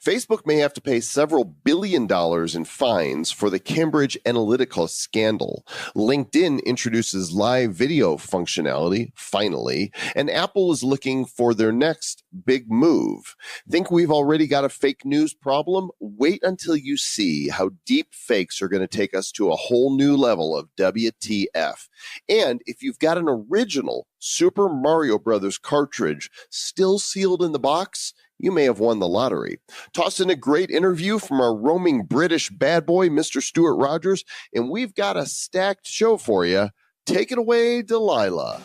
Facebook may have to pay several $billion in fines for the Cambridge Analytica scandal. LinkedIn introduces live video functionality, finally, and Apple is looking for their next big move. Think we've already got a fake news problem? Wait until you see how deep fakes are going to take us to a whole new level of WTF. And if you've got an original Super Mario Brothers cartridge still sealed in the box, you may have won the lottery. Toss in a great interview from our roaming British bad boy, Mr. Stewart Rogers, and we've got a stacked show for you. Take it away, Delilah.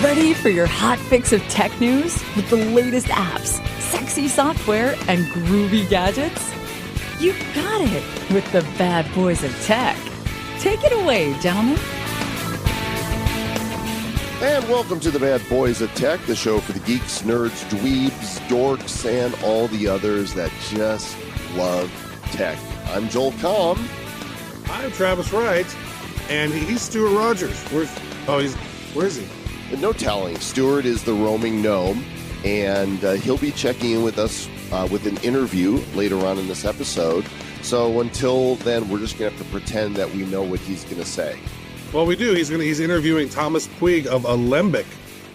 Ready for your hot fix of tech news with the latest apps, sexy software, and groovy gadgets? You got it with the bad boys of tech. Take it away, gentlemen. And welcome to the Bad Boys of Tech, the show for the geeks, nerds, dweebs, dorks, and all the others that just love tech. I'm Joel Comm. I'm Travis Wright, and he's Stewart Rogers. Where is he? No telling. Stewart is the roaming gnome, and he'll be checking in with us with an interview later on in this episode. So until then, we're just going to have to pretend that we know what he's going to say. Well, we do. He's interviewing Thomas Puig of Alembic.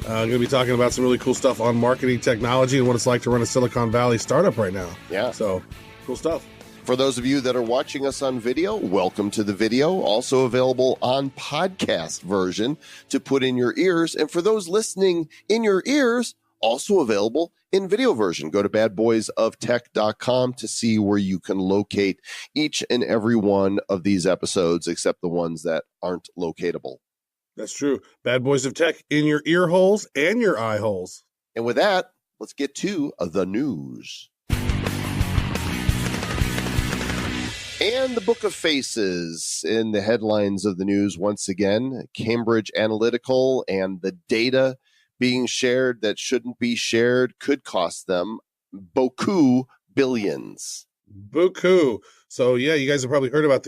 Going to be talking about some really cool stuff on marketing technology and what it's like to run a Silicon Valley startup right now. Yeah. So, cool stuff. For those of you that are watching us on video, welcome to the video. Also available on podcast version to put in your ears. And for those listening in your ears, also available in video version. Go to badboysoftech.com to see where you can locate each and every one of these episodes, except the ones that aren't locatable. That's true. Bad Boys of Tech in your ear holes and your eye holes. And with that, let's get to the news. And the Book of Faces in the headlines of the news once again. Cambridge Analytica and the data being shared that shouldn't be shared could cost them beaucoup billions. Beaucoup. So, yeah, you guys have probably heard about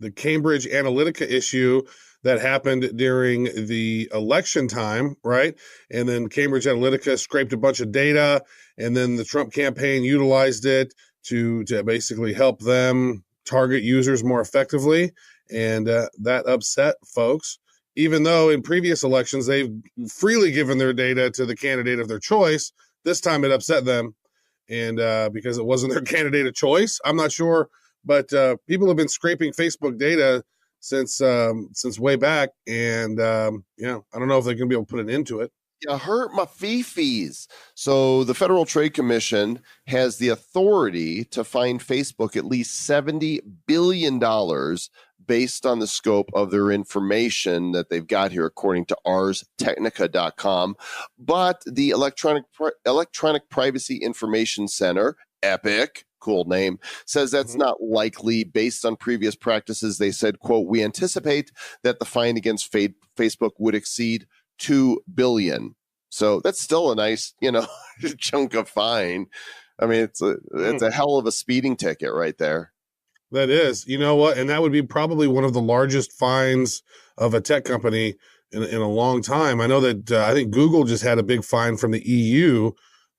the Cambridge Analytica issue that happened during the election time, right? And then Cambridge Analytica scraped a bunch of data, and then the Trump campaign utilized it to basically help them target users more effectively. And that upset folks, even though in previous elections they've freely given their data to the candidate of their choice. This time it upset them, and because it wasn't their candidate of choice. I'm not sure, but people have been scraping Facebook data since way back, and I don't know if they're going to be able to put an end to it. You hurt my fee-fees. So the Federal Trade Commission has the authority to fine Facebook at least $70 billion based on the scope of their information that they've got here, according to arstechnica.com. But the Electronic Privacy Information Center, EPIC, cool name, says that's not likely based on previous practices. They said, quote, "We anticipate that the fine against Facebook would exceed $2 billion." So that's still a nice, chunk of fine. I mean, it's a hell of a speeding ticket right there. That is, you know what? And that would be probably one of the largest fines of a tech company in a long time. I know that I think Google just had a big fine from the EU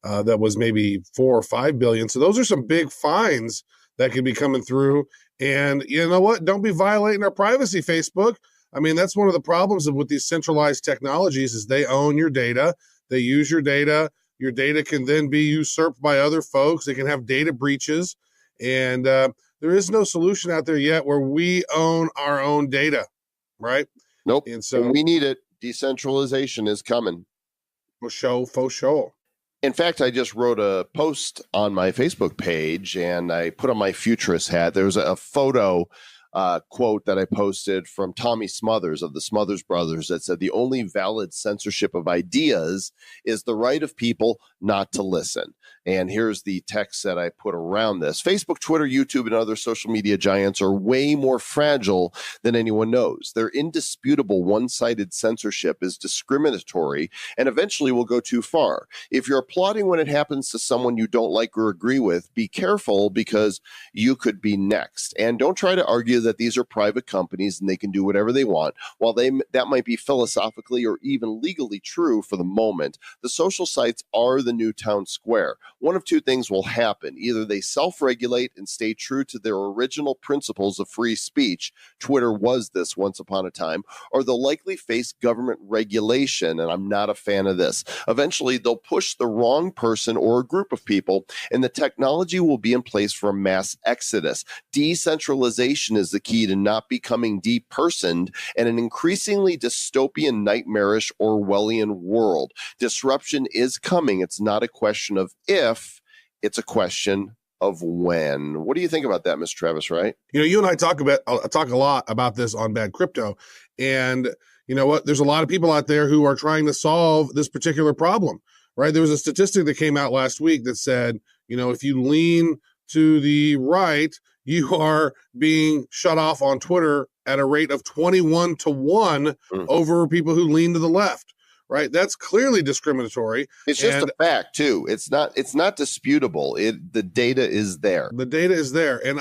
that was maybe 4 or 5 billion. So those are some big fines that could be coming through. And you know what? Don't be violating our privacy, Facebook. I mean, that's one of the problems with these centralized technologies is they own your data. They use your data. Your data can then be usurped by other folks. They can have data breaches. And there is no solution out there yet where we own our own data, right? Nope. And so we need it. Decentralization is coming. For sure. In fact, I just wrote a post on my Facebook page, and I put on my futurist hat. There was a photo quote that I posted from Tommy Smothers of the Smothers Brothers that said, "The only valid censorship of ideas is the right of people not to listen." And here's the text that I put around this. Facebook, Twitter, YouTube, and other social media giants are way more fragile than anyone knows. Their indisputable one-sided censorship is discriminatory and eventually will go too far. If you're applauding when it happens to someone you don't like or agree with, be careful because you could be next. And don't try to argue that these are private companies and they can do whatever they want. While that might be philosophically or even legally true for the moment, the social sites are the new town square. One of two things will happen. Either they self-regulate and stay true to their original principles of free speech. Twitter was this once upon a time. Or they'll likely face government regulation, and I'm not a fan of this. Eventually, they'll push the wrong person or a group of people, and the technology will be in place for a mass exodus. Decentralization is the key to not becoming depersoned and an increasingly dystopian, nightmarish, Orwellian world. Disruption is coming. It's not a question of if, it's a question of when. What do you think about that, Mr. Travis Wright? You and I talk a lot about this on Bad Crypto. And you know what? There's a lot of people out there who are trying to solve this particular problem, right? There was a statistic that came out last week that said, if you lean to the right, you are being shut off on Twitter at a rate of 21-1 over people who lean to the left. Right, that's clearly discriminatory. It's just a fact too. It's not disputable. The data is there. The data is there, and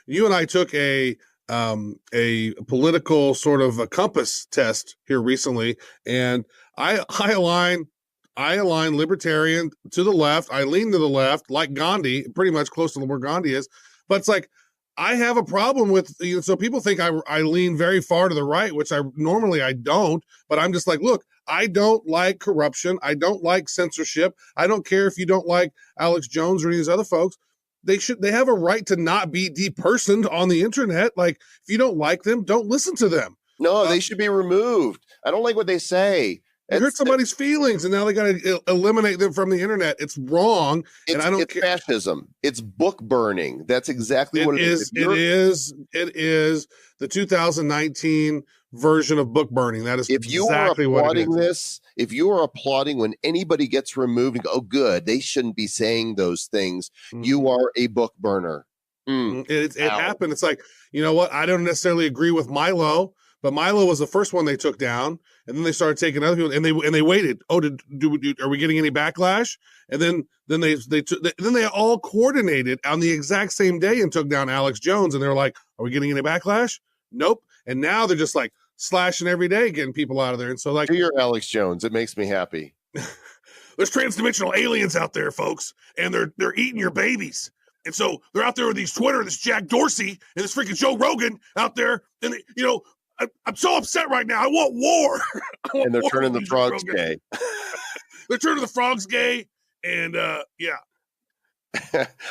you and I took a political sort of a compass test here recently, and I align libertarian to the left. I lean to the left, like Gandhi, pretty much close to where Gandhi is. But it's like I have a problem with, so people think I lean very far to the right, which I don't. But I'm just like, look, I don't like corruption. I don't like censorship. I don't care if you don't like Alex Jones or any of these other folks. They have a right to not be depersoned on the internet. Like, if you don't like them, don't listen to them. No, they should be removed. I don't like what they say. It hurt somebody's feelings, and now they got to eliminate them from the internet. It's wrong, and I don't care. It's fascism. It's book burning. That's exactly what it is. It is the 2019 version of book burning. That is exactly what it is. If you are applauding when anybody gets removed and go, oh, good, they shouldn't be saying those things, you are a book burner. It happened. It's like, you know what? I don't necessarily agree with Milo, but Milo was the first one they took down, and then they started taking other people, and they waited. Oh, are we getting any backlash? And then they all coordinated on the exact same day and took down Alex Jones, and they're like, are we getting any backlash? Nope. And now they're just like slashing every day, getting people out of there. And so, like, you're Alex Jones. It makes me happy. There's transdimensional aliens out there, folks, and they're eating your babies. And so they're out there with this Jack Dorsey and this freaking Joe Rogan out there, and I'm so upset right now. I want war. And they're turning the frogs gay. They're turning the frogs gay, and yeah.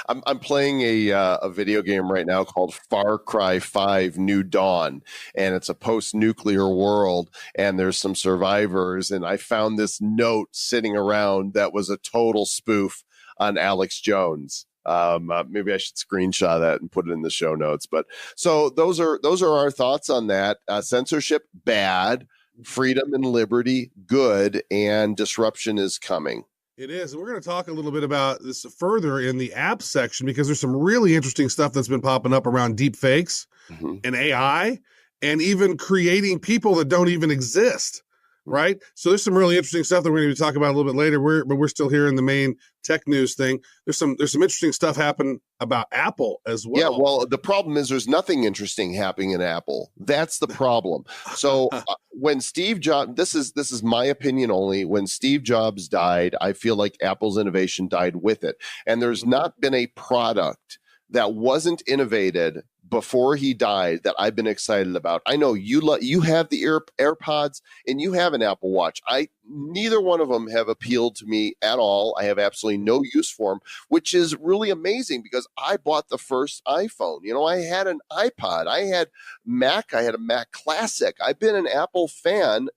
I'm playing a video game right now called Far Cry 5 New Dawn, and it's a post-nuclear world, and there's some survivors, and I found this note sitting around that was a total spoof on Alex Jones. Maybe I should screenshot that and put it in the show notes. But so those are our thoughts on that. Censorship, bad. Freedom and liberty, good. And disruption is coming. It is. And we're going to talk a little bit about this further in the app section, because there's some really interesting stuff that's been popping up around deep fakes and AI, and even creating people that don't even exist. Right. So there's some really interesting stuff that we're going to talk about a little bit later. But we're still here in the main tech news thing. There's some interesting stuff happening about Apple as well. Yeah. Well, the problem is there's nothing interesting happening in Apple. That's the problem. So when Steve Jobs, this is my opinion only. When Steve Jobs died, I feel like Apple's innovation died with it. And there's not been a product that wasn't innovated before he died that I've been excited about. I know you have the AirPods and you have an Apple Watch. Neither one of them have appealed to me at all. I have absolutely no use for them, which is really amazing because I bought the first iPhone. I had an iPod. I had Mac. I had a Mac Classic. I've been an Apple fan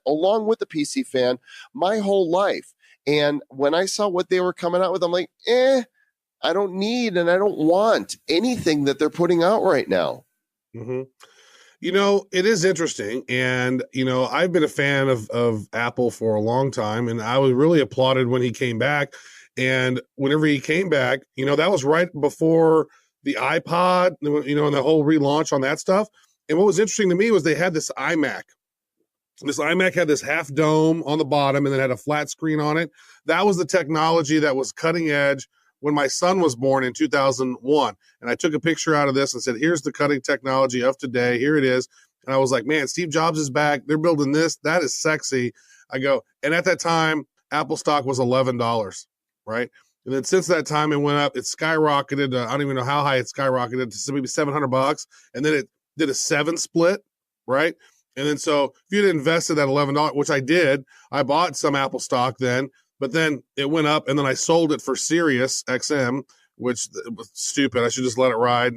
along with the PC fan my whole life. And when I saw what they were coming out with, I'm like, I don't need and I don't want anything that they're putting out right now. Mm-hmm. It is interesting. And, I've been a fan of Apple for a long time, and I was really applauded when he came back. And whenever he came back, that was right before the iPod, and the whole relaunch on that stuff. And what was interesting to me was they had this iMac. This iMac had this half dome on the bottom and then had a flat screen on it. That was the technology that was cutting edge when my son was born in 2001. And I took a picture out of this and said, here's the cutting technology of today. Here it is. And I was like, man, Steve Jobs is back. They're building this. That is sexy. I go, and at that time, Apple stock was $11, right? And then since that time, it went up. It skyrocketed. I don't even know how high it skyrocketed to maybe $700. And then it did a 7 split, right? And then so if you'd invested that $11, which I did, I bought some Apple stock then, but then it went up, and then I sold it for Sirius XM, which was stupid. I should just let it ride.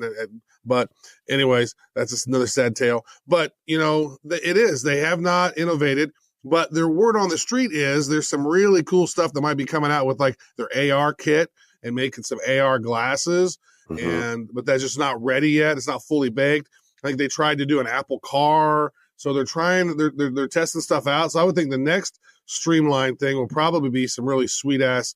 But anyways, that's just another sad tale. But, it is. They have not innovated. But their word on the street is there's some really cool stuff that might be coming out with like their AR kit and making some AR glasses. But that's just not ready yet. It's not fully baked. I think they tried to do an Apple car. So they're testing stuff out. So I would think the next streamlined thing will probably be some really sweet ass,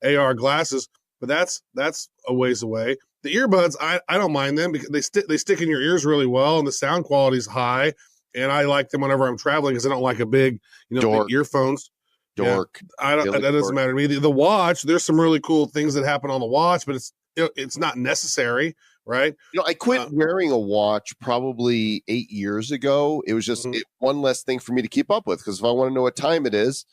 AR glasses. But that's a ways away. The earbuds, I don't mind them because they stick in your ears really well and the sound quality is high. And I like them whenever I'm traveling because I don't like a big, big earphones. Dork. Yeah, that doesn't matter to me. The watch, there's some really cool things that happen on the watch, but it's not necessary, right? I quit wearing a watch probably 8 years ago. It was just one less thing for me to keep up with because if I want to know what time it is,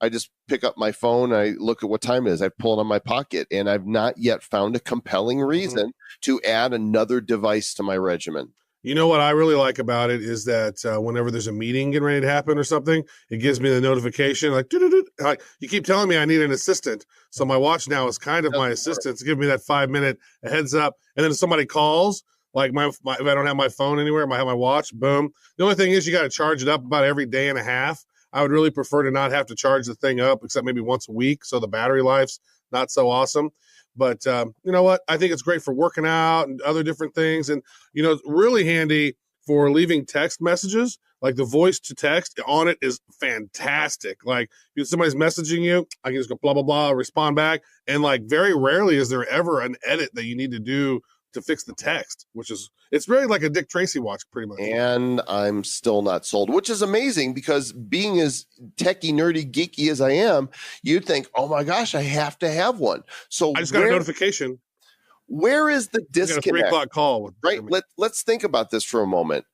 I just pick up my phone, I look at what time it is, I pull it on my pocket, and I've not yet found a compelling reason to add another device to my regimen. You know what I really like about it is that whenever there's a meeting getting ready to happen or something, it gives me the notification like, like you keep telling me I need an assistant. So my watch now is kind of my assistant. It's giving me that 5-minute heads up. And then if somebody calls, like if I don't have my phone anywhere, I have my watch, boom. The only thing is you got to charge it up about every day and a half. I would really prefer to not have to charge the thing up except maybe once a week. So the battery life's not so awesome. But you know what? I think it's great for working out and other different things. And, it's really handy for leaving text messages. Like the voice to text on it is fantastic. Like if somebody's messaging you, I can just go blah, blah, blah, respond back. And like very rarely is there ever an edit that you need to do to fix the text, it's really like a Dick Tracy watch pretty much. And I'm still not sold, which is amazing because being as techie, nerdy, geeky as I am, you'd think, oh my gosh, I have to have one. So I just got a notification. Where is the disconnect? I got a 3 o'clock call. Right. Let's think about this for a moment.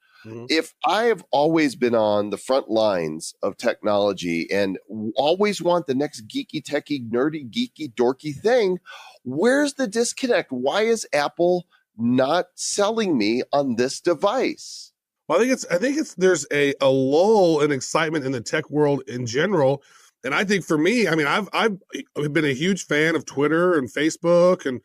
If I have always been on the front lines of technology and always want the next geeky, techie, nerdy, geeky, dorky thing, where's the disconnect? Why is Apple not selling me on this device? Well, I think it's there's a lull in excitement in the tech world in general. And I think for me, I mean, I've been a huge fan of Twitter and Facebook and,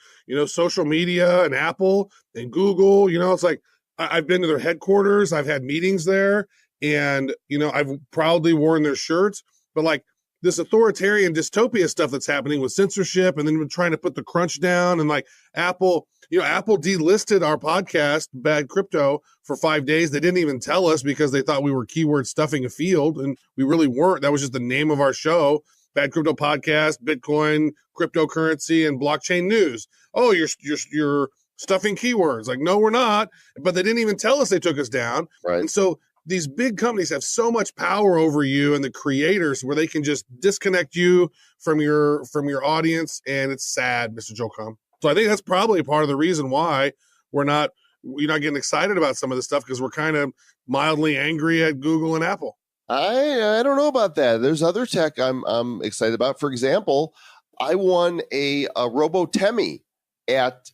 social media and Apple and Google. It's like I've been to their headquarters. I've had meetings there and, I've proudly worn their shirts. But like this authoritarian dystopia stuff that's happening with censorship and then trying to put the crunch down and like Apple delisted our podcast, Bad Crypto, for 5 days. They didn't even tell us because they thought we were keyword stuffing a field, and we really weren't. That was just the name of our show, Bad Crypto Podcast, Bitcoin, cryptocurrency, and blockchain news. Oh, you're stuffing keywords. Like, no, we're not. But they didn't even tell us they took us down. Right. And so these big companies have so much power over you and the creators where they can just disconnect you from your audience, and it's sad, Mr. Joe Com. So I think that's probably part of the reason why you're not getting excited about some of this stuff because we're kind of mildly angry at Google and Apple. I don't know about that. There's other tech I'm excited about. For example, I won a Robotemi at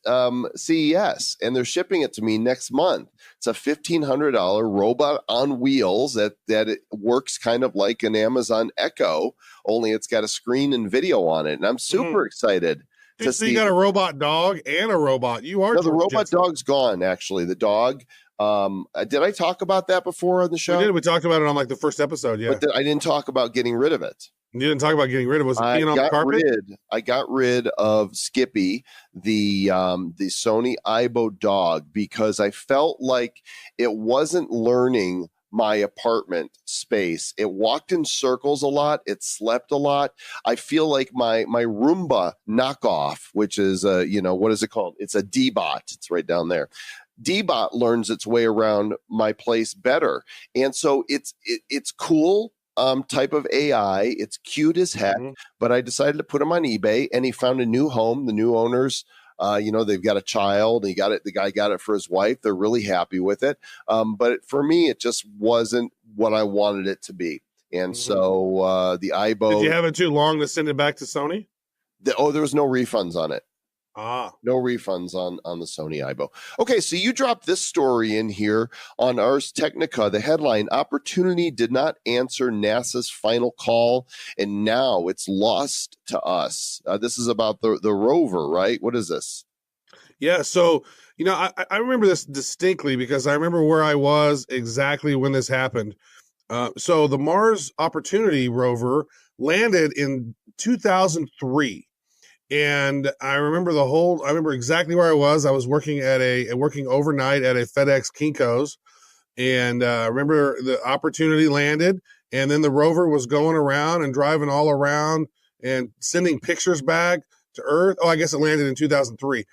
CES, and they're shipping it to me next month. It's a $1,500 robot on wheels that it works kind of like an Amazon Echo, only it's got a screen and video on it, and I'm super excited. So you got a robot dog and a robot. You are. No, the robot dog's gone, actually. The dog. Did I talk about that before on the show? We did. We talked about it on like the first episode. Yeah. But I didn't talk about getting rid of it. You didn't talk about getting rid of it. Was it peeing on the carpet? I got rid of Skippy, the Sony Aibo dog, because I felt like it wasn't learning my apartment space. It walked in circles a lot. It slept a lot. I feel like my Roomba knockoff, which is what is it called? It's a D-Bot. It's right down there. D-Bot learns its way around my place better. And so it's cool. Type of AI. It's cute as heck, but I decided to put him on eBay, and he found a new home. The new owners, they've got a child. The guy got it for his wife. They're really happy with it. But for me, it just wasn't what I wanted it to be. And so the iBo. Did you have it too long to send it back to Sony? There was no refunds on it. No refunds on the Sony iBo. Okay, so you dropped this story in here on Ars Technica. The headline: Opportunity did not answer NASA's final call, and now it's lost to us. This is about the rover, right? What is this? Yeah, so I remember this distinctly because I remember where I was exactly when this happened. So the Mars Opportunity rover landed in 2003. And I remember exactly where I was. I was working working overnight at a FedEx Kinko's, and I remember the Opportunity landed, and then the rover was going around and driving all around and sending pictures back to Earth. Oh, I guess it landed in 2003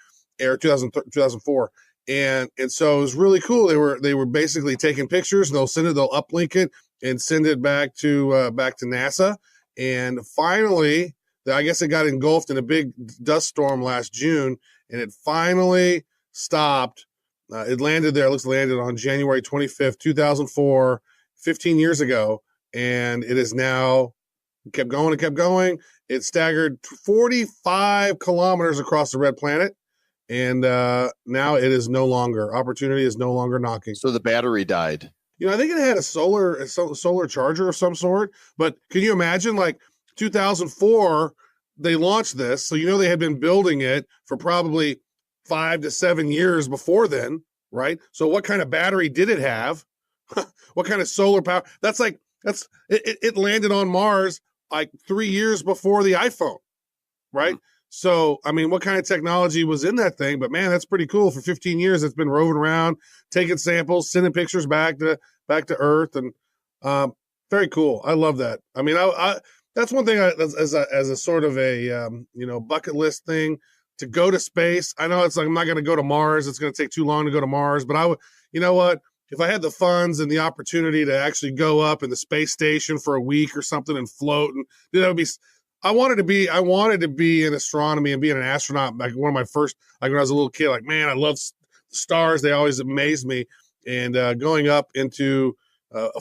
or 2004. And so it was really cool. They were basically taking pictures, and they'll uplink it and send it back to NASA. And finally, I guess it got engulfed in a big dust storm last June, and it finally stopped. It landed there. It looks landed on January 25th, 2004, 15 years ago, and it is now kept going. It kept going. It staggered 45 kilometers across the red planet, and now it is no longer. Opportunity is no longer knocking. So the battery died. I think it had a solar charger of some sort, but can you imagine, like, 2004, they launched this. So, they had been building it for probably 5 to 7 years before then, right? So what kind of battery did it have? What kind of solar power? It landed on Mars like 3 years before the iPhone, right? So, I mean, what kind of technology was in that thing? But man, that's pretty cool. For 15 years, it's been roving around, taking samples, sending pictures back to Earth, and very cool. I love that. I mean, that's one thing as a sort of a bucket list thing, to go to space. I know it's like, I'm not going to go to Mars. It's going to take too long to go to Mars. But if I had the funds and the opportunity to actually go up in the space station for a week or something and float, and that would be. I wanted to be in astronomy and being an astronaut. Like one of my first, like when I was a little kid. Like, man, I love stars. They always amazed me. And going up into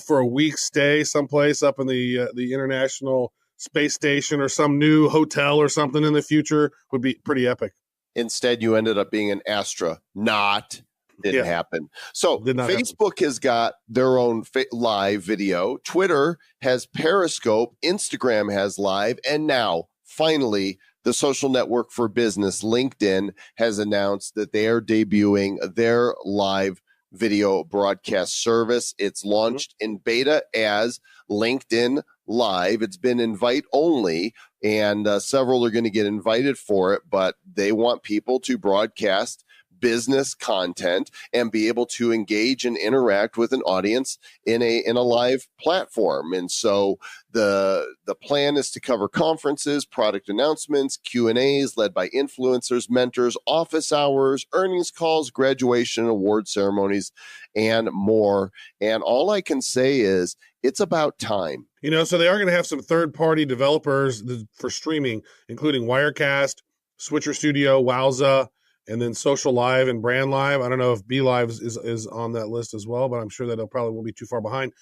for a week stay someplace up in the International Space Station or some new hotel or something in the future would be pretty epic. Instead, you ended up being an astronaut. Didn't happen. So Facebook has got their own live video. Twitter has Periscope. Instagram has live. And now, finally, the social network for business, LinkedIn, has announced that they are debuting their live video broadcast service. It's launched in beta as LinkedIn Live. It's been invite only, and several are going to get invited for it, but they want people to broadcast business content and be able to engage and interact with an audience in a live platform. And so the plan is to cover conferences, product announcements, Q&As led by influencers, mentors, office hours, earnings calls, graduation, award ceremonies, and more. And all I can say is it's about time. So they are going to have some third-party developers for streaming, including Wirecast, Switcher Studio, Wowza, and then Social Live and Brand Live. I don't know if Be Live is on that list as well, but I'm sure that it probably won't be too far behind.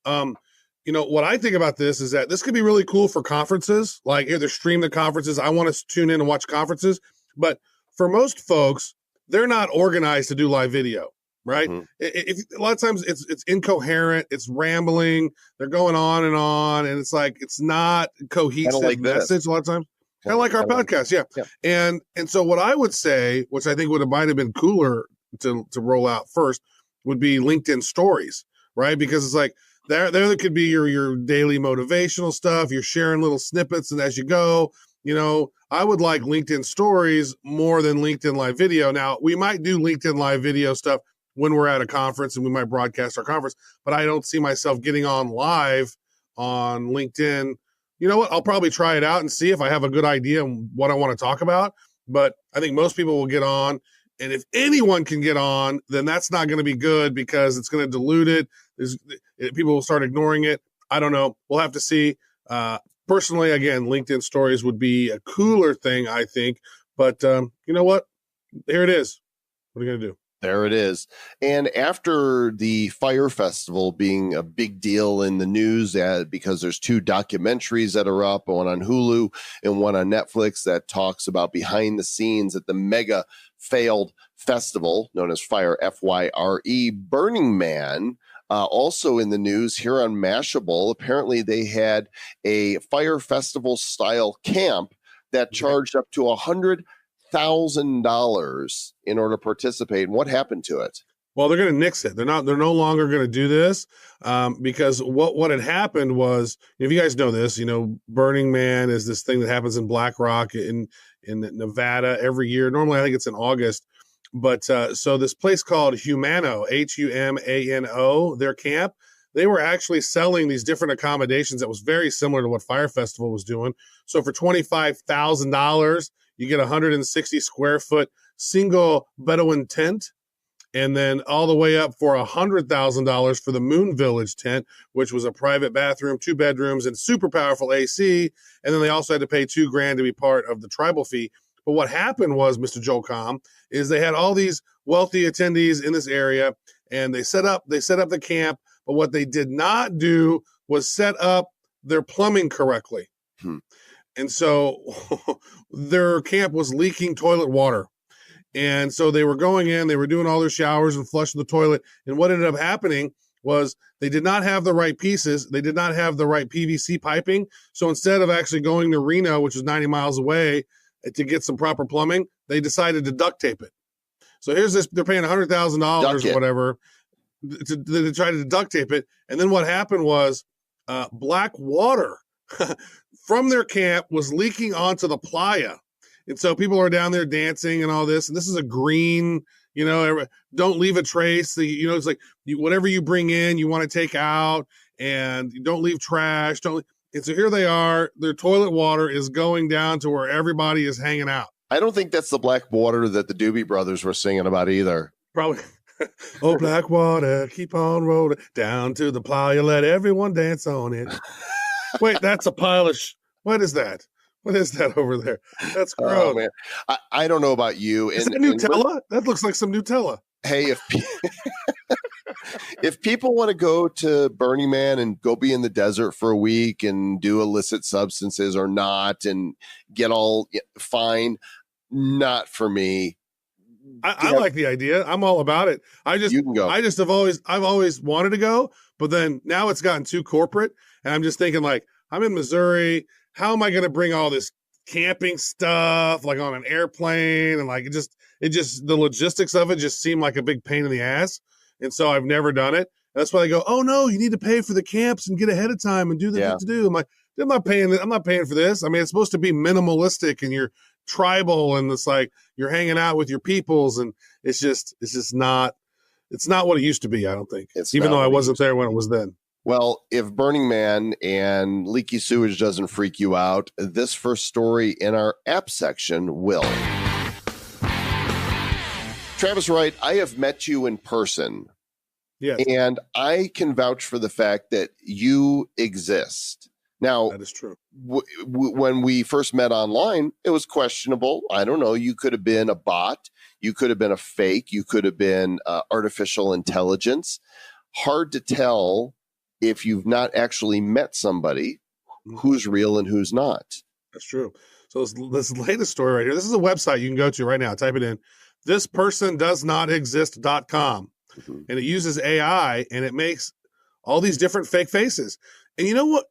What I think about this is that this could be really cool for conferences. Like, either stream the conferences. I want to tune in and watch conferences. But for most folks, they're not organized to do live video, right? Mm-hmm. A lot of times it's incoherent. It's rambling. They're going on, and it's like it's not cohesive like message a lot of times. Kind of like our podcast, yeah. And so what I would say, which I think might have been cooler to roll out first, would be LinkedIn Stories, right? Because it's like there could be your daily motivational stuff. You're sharing little snippets, and as you go, I would like LinkedIn Stories more than LinkedIn Live Video. Now, we might do LinkedIn Live Video stuff when we're at a conference, and we might broadcast our conference, but I don't see myself getting on live on LinkedIn. You know what? I'll probably try it out and see if I have a good idea on what I want to talk about. But I think most people will get on. And if anyone can get on, then that's not going to be good because it's going to dilute it. People will start ignoring it. I don't know. We'll have to see. Personally, again, LinkedIn stories would be a cooler thing, I think. But you know what? Here it is. What are you going to do? There it is. And after the Fire Festival being a big deal in the news because there's 2 documentaries that are up, one on Hulu and one on Netflix that talks about behind the scenes at the mega failed festival known as Fire, F-Y-R-E, Burning Man. Also in the news here on Mashable, apparently they had a Fire Festival style camp that charged up to $100,000 in order to participate. And what happened to it? Well, they're going to nix it. They're no longer going to do this because what had happened was, if you guys know this, Burning Man is this thing that happens in Black Rock in Nevada every year. Normally, I think it's in August. But so this place called Humano, Humano, their camp, they were actually selling these different accommodations that was very similar to what Fire Festival was doing. So for $25,000, you get a 160 square foot single Bedouin tent, and then all the way up for $100,000 for the Moon Village tent, which was a private bathroom, 2 bedrooms, and super powerful AC. And then they also had to pay $2,000 to be part of the tribal fee. But what happened was, Mr. Joel Comm, is they had all these wealthy attendees in this area, and they set up the camp. But what they did not do was set up their plumbing correctly. And so their camp was leaking toilet water. And so they were going in, they were doing all their showers and flushing the toilet. And what ended up happening was they did not have the right pieces. They did not have the right PVC piping. So instead of actually going to Reno, which is 90 miles away, to get some proper plumbing, they decided to duct tape it. So here's this, they're paying $100,000 or whatever to try to duct tape it. And then what happened was black water from their camp was leaking onto the playa. And so people are down there dancing and all this. And this is a green, don't leave a trace. It's like whatever you bring in, you want to take out, and you don't leave trash. And so here they are. Their toilet water is going down to where everybody is hanging out. I don't think that's the black water that the Doobie Brothers were singing about either. Probably. Oh, black water, keep on rolling down to the playa. Let everyone dance on it. Wait, that's a pile of what is that? What is that over there? That's gross. Oh, man. I don't know about you. Is that Nutella? That looks like some Nutella. Hey, if people want to go to Burning Man and go be in the desert for a week and do illicit substances or not and get all fine, not for me. I like the idea. I'm all about it. You can go. I've always wanted to go, but then now it's gotten too corporate, and I'm just thinking like, I'm in Missouri. How am I going to bring all this camping stuff like on an airplane? And like, it just the logistics of it just seem like a big pain in the ass. And so I've never done it. That's why they go, oh no, you need to pay for the camps and get ahead of time and do the things to do. I'm like, I'm not paying for this. I mean, it's supposed to be minimalistic and you're tribal and it's like you're hanging out with your peoples, and it's just not what it used to be. I don't think, even though I wasn't there when it was then. Well, if Burning Man and leaky sewage doesn't freak you out, this first story in our app section will. Travis Wright, I have met you in person. Yes. And I can vouch for the fact that you exist. Now, that is true. When we first met online, it was questionable. I don't know. You could have been a bot. You could have been a fake. You could have been artificial intelligence. Hard to tell if you've not actually met somebody who's real and who's not. That's true. So this latest story right here, this is a website you can go to right now. Type it in, thispersondoesnotexist.com. And it uses AI and it makes all these different fake faces. And you know what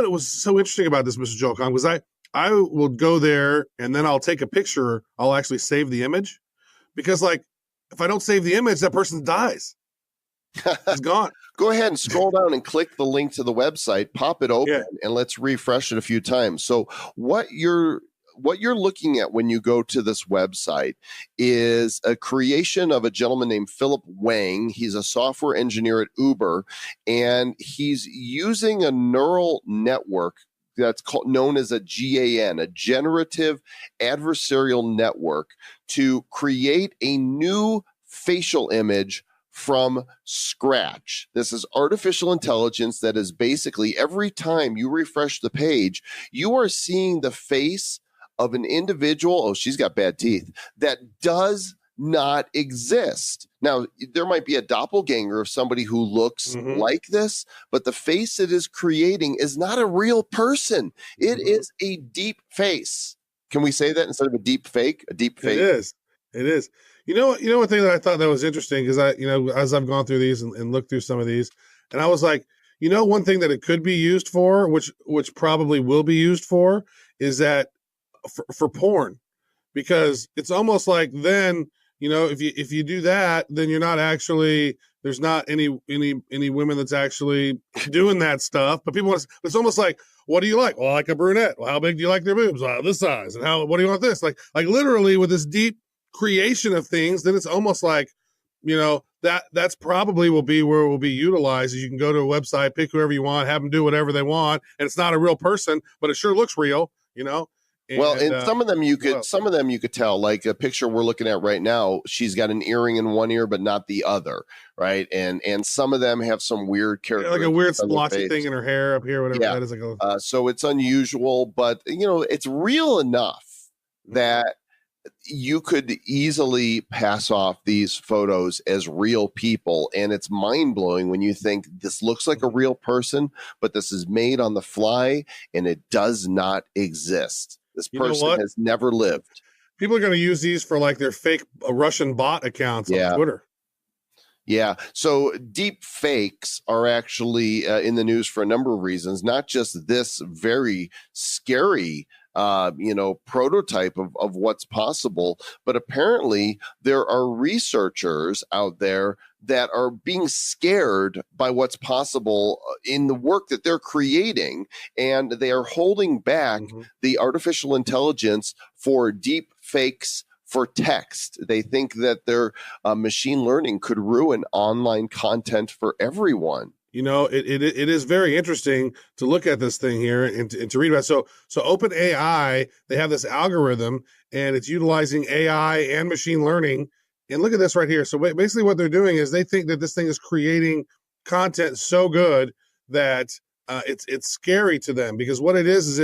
it was so interesting about this, Mr. Joel Comm, was I will go there and then I'll take a picture. I'll actually save the image because like, if I don't save the image, that person dies. It's gone. Go ahead and scroll down and click the link to the website, pop it open, and let's refresh it a few times. So what you're what you're looking at when you go to this website is a creation of a gentleman named Philip Wang. He's a software engineer at Uber, and he's using a neural network that's known as a GAN, a generative adversarial network, to create a new facial image from scratch. This is artificial intelligence that is basically every time you refresh the page, you are seeing the face of an individual. Oh, she's got bad teeth. That does not exist. Now, there might be a doppelganger of somebody who looks like this, but the face it is creating is not a real person. It is a deep face. Can we say that instead of a deep fake? A deep fake. It is. You know, one thing that I thought that was interesting, because as I've gone through these and looked through some of these, and I was like, one thing that it could be used for, which probably will be used for, is that for porn, because it's almost like then, if you do that, then you're not actually, there's not any women that's actually doing that stuff. But it's almost like, what do you like? Well, I like a brunette. Well, how big do you like their boobs? Well, this size. And what do you want this? Like literally with this deep creation of things, then it's almost like, that's probably will be where it will be utilized. Is you can go to a website, pick whoever you want, have them do whatever they want, and it's not a real person, but it sure looks real, And some of them you could tell, like a picture we're looking at right now, she's got an earring in one ear but not the other, right? And some of them have some weird character, like a weird splotchy thing in her hair up here, whatever that is. So it's unusual, but it's real enough that you could easily pass off these photos as real people. And it's mind-blowing when you think this looks like a real person, but this is made on the fly and it does not exist. This person has never lived. People are going to use these for like their fake Russian bot accounts on Twitter. Yeah. So deep fakes are actually in the news for a number of reasons, not just this very scary prototype of what's possible. But apparently there are researchers out there that are being scared by what's possible in the work that they're creating. And they are holding back the artificial intelligence for deep fakes for text. They think that their machine learning could ruin online content for everyone. It is very interesting to look at this thing here and to read about. So OpenAI, they have this algorithm and it's utilizing AI and machine learning. And look at this right here. So basically what they're doing is they think that this thing is creating content so good that it's scary to them, because what it is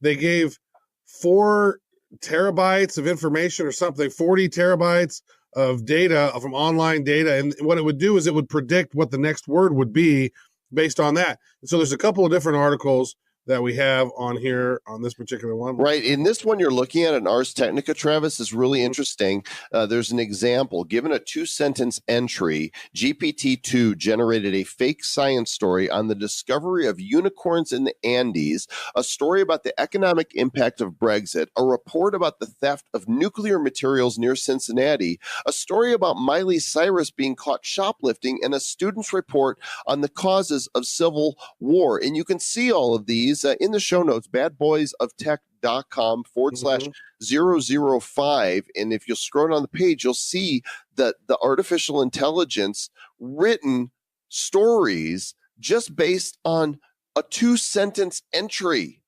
they gave 4 terabytes of information or something, 40 terabytes of data from online data. And what it would do is it would predict what the next word would be based on that. And so there's a couple of different articles that we have on here on this particular one. Right. In this one you're looking at in Ars Technica, Travis, is really interesting. There's an example. Given a 2-sentence entry, GPT-2 generated a fake science story on the discovery of unicorns in the Andes, a story about the economic impact of Brexit, a report about the theft of nuclear materials near Cincinnati, a story about Miley Cyrus being caught shoplifting, and a student's report on the causes of civil war. And you can see all of these in the show notes, badboysoftech.com/005. And if you'll scroll down the page, you'll see that the artificial intelligence written stories just based on a 2-sentence entry.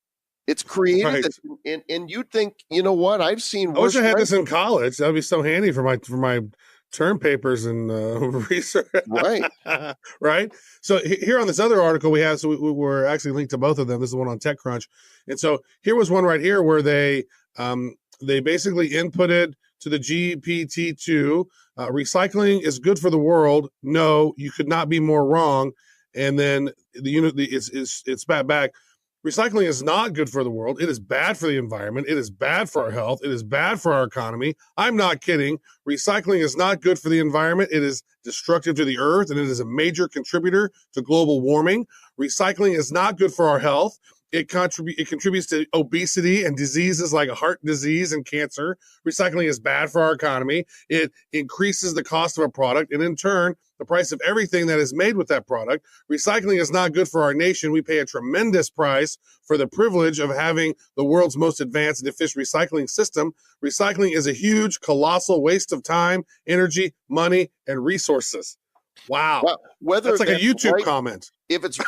It's created, and you'd think, what? I've seen. I wish I had this in college. That'd be so handy for my term papers and research. Right. Right. So here on this other article we have, so we're actually linked to both of them. This is the one on TechCrunch. And so here was one right here where they basically inputted to the GPT-2, recycling is good for the world. No, you could not be more wrong. And then it's back. Recycling is not good for the world. It is bad for the environment. It is bad for our health. It is bad for our economy. I'm not kidding. Recycling is not good for the environment. It is destructive to the earth, and it is a major contributor to global warming. Recycling is not good for our health. It contributes to obesity and diseases like heart disease and cancer. Recycling is bad for our economy. It increases the cost of a product, and in turn, the the price of everything that is made with that product. Recycling is not good for our nation. We pay a tremendous price for the privilege of having the world's most advanced and efficient recycling system. Recycling is a huge, colossal waste of time, energy, money, and resources. Wow. Well, whether that's like a YouTube right, comment. If it's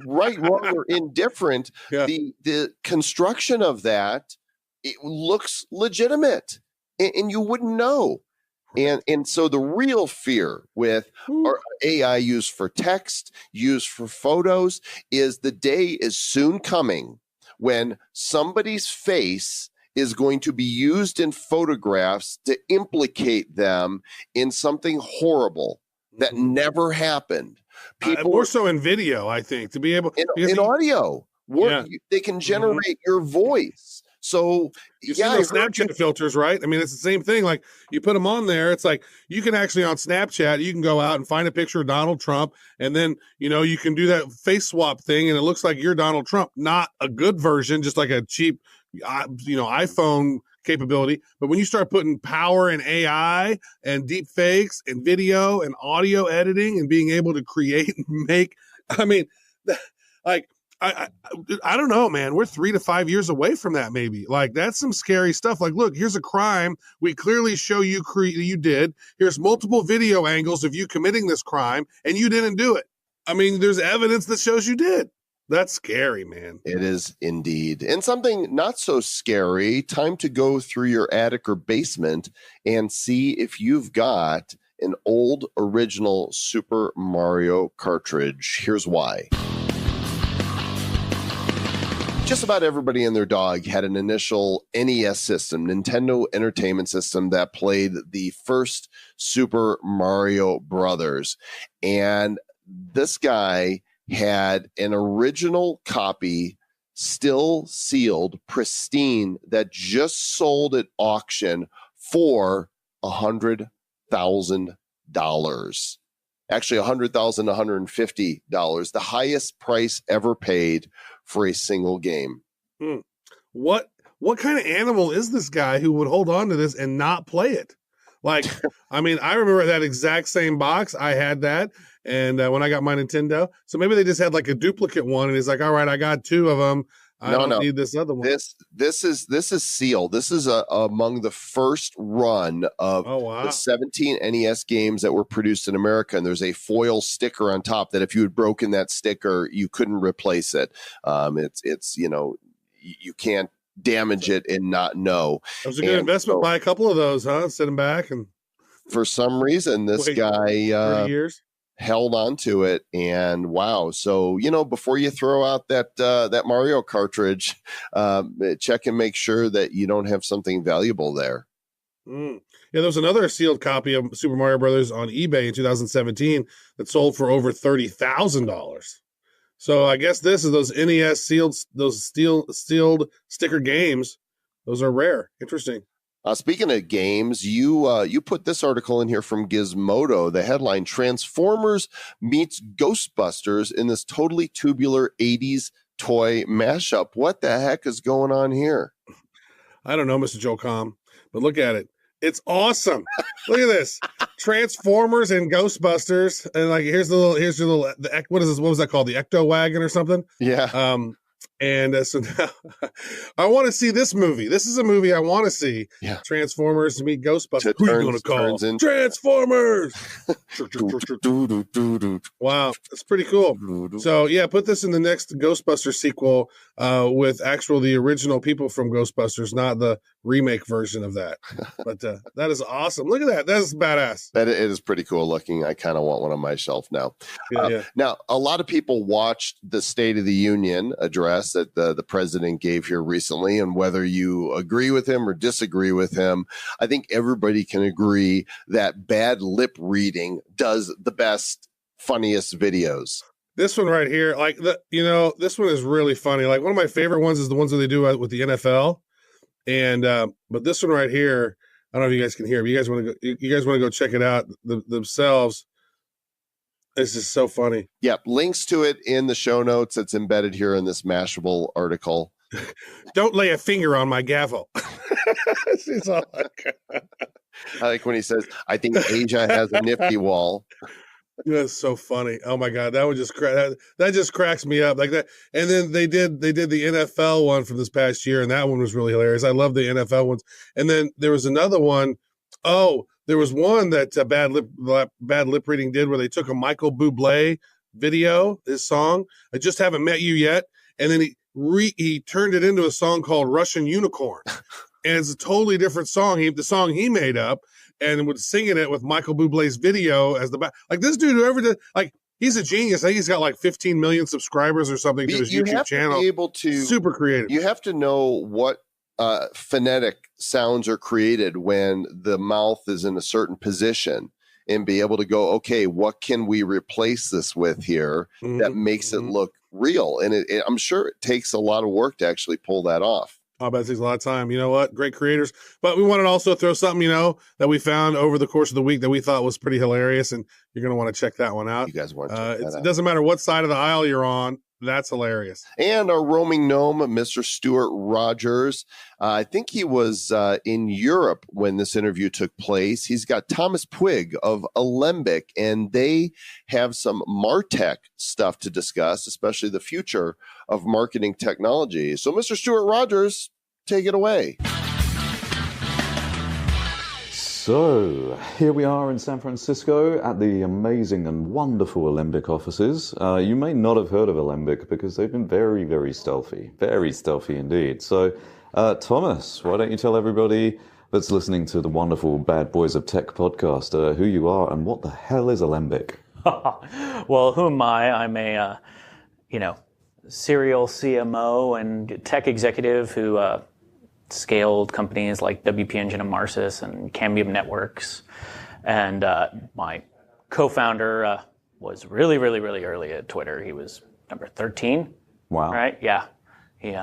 right, wrong, or indifferent, the construction of that, it looks legitimate, and you wouldn't know. And so the real fear with our AI used for text, used for photos, is the day is soon coming when somebody's face is going to be used in photographs to implicate them in something horrible that never happened. People more so in video, I think, to be able in audio, they can generate your voice. So you see those Snapchat filters, right? I mean, it's the same thing. Like you put them on there. It's like you can actually on Snapchat, you can go out and find a picture of Donald Trump, and then you can do that face swap thing, and it looks like you're Donald Trump. Not a good version, just like a cheap, iPhone capability. But when you start putting power in AI and deep fakes and video and audio editing and being able to create and make, I mean, like. I don't know, man. We're 3 to 5 years away from that, maybe. Like, that's some scary stuff. Like, look, here's a crime. We clearly show you you did. Here's multiple video angles of you committing this crime, and you didn't do it. I mean, there's evidence that shows you did. That's scary, man. It is indeed. And something not so scary, time to go through your attic or basement and see if you've got an old original Super Mario cartridge. Here's why. Just about everybody and their dog had an initial NES system, Nintendo Entertainment System, that played the first Super Mario Brothers. And this guy had an original copy, still sealed, pristine, that just sold at auction for $100,000. Actually, $100,000, $150, the highest price ever paid for a single game. What kind of animal is this guy who would hold on to this and not play it? Like, I mean, I remember that exact same box. I had that, and when I got my Nintendo, so maybe they just had like a duplicate one, and he's like, "All right, I got 2 of them. I don't need this other one." This is sealed. This is among the first run of the 17 NES games that were produced in America, and there's a foil sticker on top that if you had broken that sticker, you couldn't replace it. It's you can't damage it and not know. It was a good investment. Buy a couple of those, huh? Sit them back, and for some reason, this guy 30 years. held on to it, and wow. So, before you throw out that Mario cartridge, check and make sure that you don't have something valuable there. Yeah, there was another sealed copy of Super Mario Brothers on eBay in 2017 that sold for over $30,000. So I guess this is those NES sealed sticker games. Those are rare. Interesting. Speaking of games, you put this article in here from Gizmodo. The headline: Transformers meets Ghostbusters in this totally tubular 80s toy mashup. What the heck is going on here? I don't know, Mr. Joe Com, but look at it. It's awesome. Look at this. Transformers and Ghostbusters. And like, here's your little, what is this? What was that called? The Ecto Wagon or something? Yeah. And so now I want to see this movie. This is a movie I want to see. Yeah. Transformers meet Ghostbusters. Who are you going to call? Transformers. Wow. That's pretty cool. So yeah, put this in the next Ghostbusters sequel with the original people from Ghostbusters, not the remake version of that. But that is awesome. Look at that. That is badass. It is pretty cool looking. I kind of want one on my shelf now. Yeah. Now, a lot of people watched the State of the Union address that the president gave here recently, and whether you agree with him or disagree with him, I think everybody can agree that bad lip reading does the best, funniest videos. This one right here, like this one is really funny. Like one of my favorite ones is the ones that they do with the NFL. And but this one right here, I don't know if you guys can hear. But you guys want to go check it out themselves. This is so funny. Yep, links to it in the show notes. It's embedded here in this Mashable article. Don't lay a finger on my gavel. She's all like, I like when he says, "I think Asia has a nifty wall." That's so funny. Oh my God, that would just that just cracks me up like that. And then they did the NFL one from this past year, and that one was really hilarious. I love the NFL ones. And then there was another one. Oh, there was one that bad lip reading did where they took a Michael Bublé video, his song, I Just Haven't Met You Yet, and then he turned it into a song called Russian Unicorn, and it's a totally different song. The song he made up. And would singing it with Michael Bublé's video as the back. Like this dude, whoever did, like he's a genius. I think he's got like 15 million subscribers or something to his YouTube channel. Be able to super creative. You have to know what phonetic sounds are created when the mouth is in a certain position, and be able to go, okay, what can we replace this with here that makes it look real? And I'm sure it takes a lot of work to actually pull that off. I bet it takes a lot of time. You know what? Great creators. But we wanted to also throw something, that we found over the course of the week that we thought was pretty hilarious, and you're going to want to check that one out. You guys want to check that out. It doesn't matter what side of the aisle you're on. That's hilarious. And our roaming gnome, Mr. Stewart Rogers, I think he was in Europe when this interview took place. He's got Thomas Puig of Alembic, and they have some MarTech stuff to discuss, especially the future of marketing technology. So, Mr. Stewart Rogers, take it away. So, here we are in San Francisco at the amazing and wonderful Alembic offices. You may not have heard of Alembic because they've been very, very stealthy indeed. So, Thomas, why don't you tell everybody that's listening to the wonderful Bad Boys of Tech podcast who you are and what the hell is Alembic? Well, who am I? I'm a, serial CMO and tech executive who scaled companies like WP Engine and Marcus and Cambium Networks. And my co-founder was really, really, really early at Twitter. He was number 13. Wow. Right? Yeah. He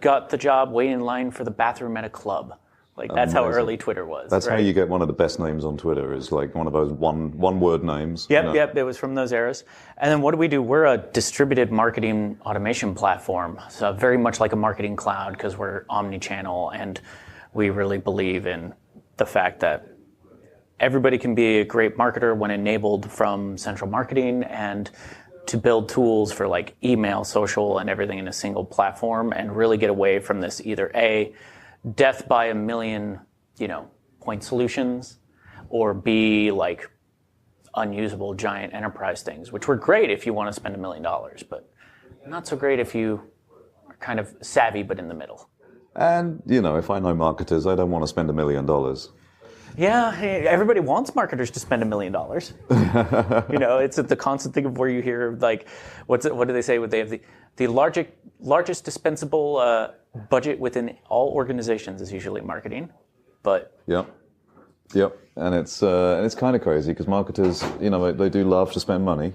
got the job waiting in line for the bathroom at a club. Like, that's Amazing. How early Twitter was. That's right? how you get one of the best names on Twitter, is like one of those one-word names. Yep, it was from those eras. And then what do? We're a distributed marketing automation platform. So very much like a marketing cloud because we're omni-channel, and we really believe in the fact that everybody can be a great marketer when enabled from central marketing, and to build tools for like email, social, and everything in a single platform, and really get away from this either death by a million, point solutions, or B, like unusable giant enterprise things, which were great if you want to spend $1 million, but not so great if you are kind of savvy but in the middle. And, if I know marketers, I don't want to spend $1 million. Yeah, hey, everybody wants marketers to spend $1 million. It's the constant thing of where you hear, like, what do they say? They have the largest dispensable budget within all organizations is usually marketing, but Yep, and it's kind of crazy because marketers, they do love to spend money,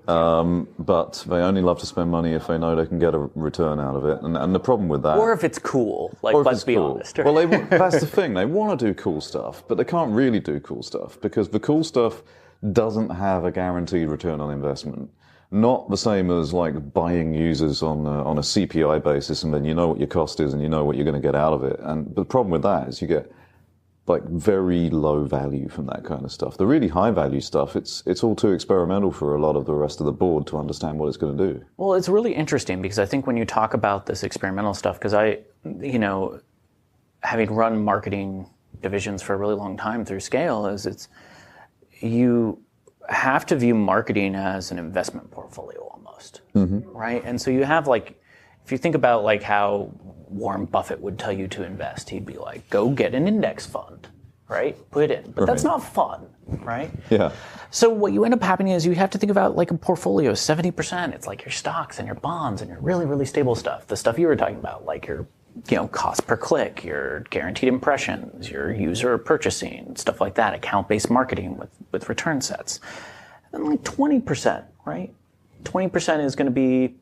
but they only love to spend money if they know they can get a return out of it, and the problem with that, or if it's cool, like, let's be honest. Well, that's the thing. They want to do cool stuff, but they can't really do cool stuff because the cool stuff doesn't have a guaranteed return on investment. Not the same as like buying users on a CPI basis, and then you know what your cost is and you know what you're going to get out of it. But the problem with that is you get like very low value from that kind of stuff. The really high value stuff, it's all too experimental for a lot of the rest of the board to understand what it's going to do. Well, it's really interesting because I think when you talk about this experimental stuff, because having run marketing divisions for a really long time through scale, you have to view marketing as an investment portfolio almost, right? And so you have if you think about how Warren Buffett would tell you to invest, he'd be like, go get an index fund, right? Put it in. But that's not fun, right? Yeah. So what you end up happening is you have to think about like a portfolio, 70%. It's like your stocks and your bonds and your really, really stable stuff. The stuff you were talking about, like your cost per click, your guaranteed impressions, your user purchasing, stuff like that, account-based marketing with return sets. And like 20%, right? 20% is going to be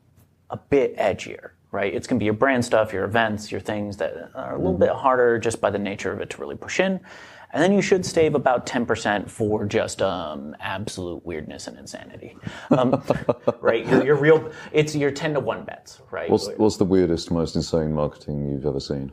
a bit edgier, right? It's going to be your brand stuff, your events, your things that are a little bit harder just by the nature of it to really push in. And then you should save about 10% for just absolute weirdness and insanity, right? It's your 10 to 1 bets, right? What's the weirdest, most insane marketing you've ever seen?